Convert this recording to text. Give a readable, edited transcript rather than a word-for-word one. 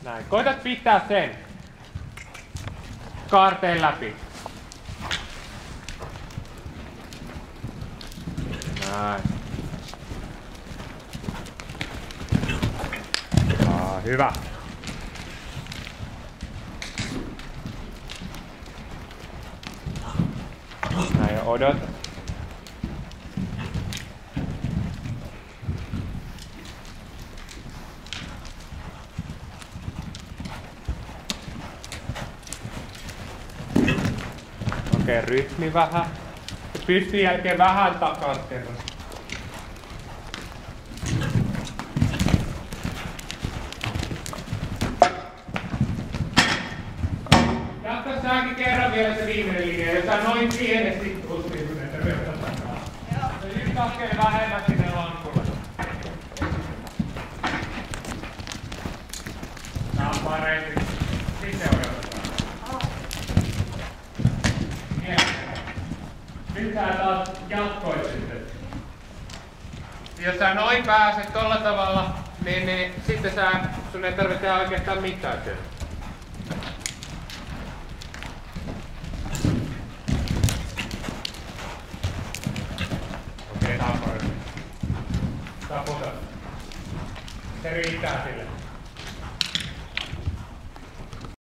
Näin. Koitat pitää sen kaarteen läpi. Näin. Hyvä. Näin, odota. Okei, rytmi vähän. Pystyn jälkeen vähän takaa kerran. Jatka säkin kerran vielä se viimeinen linja, jos sä noin pienesti tutkit, että röytä takaa. Se yksi askel vähemmän sinne lankulle. Tää on parempi. Sitten odotetaan. Nyt sä taas jatkoit sitten. Jos sä noin pääset tolla tavalla, niin sitten sun ei tarvitse tehdä oikeastaan mitään siellä. Okei, tapoita. Se riittää sille.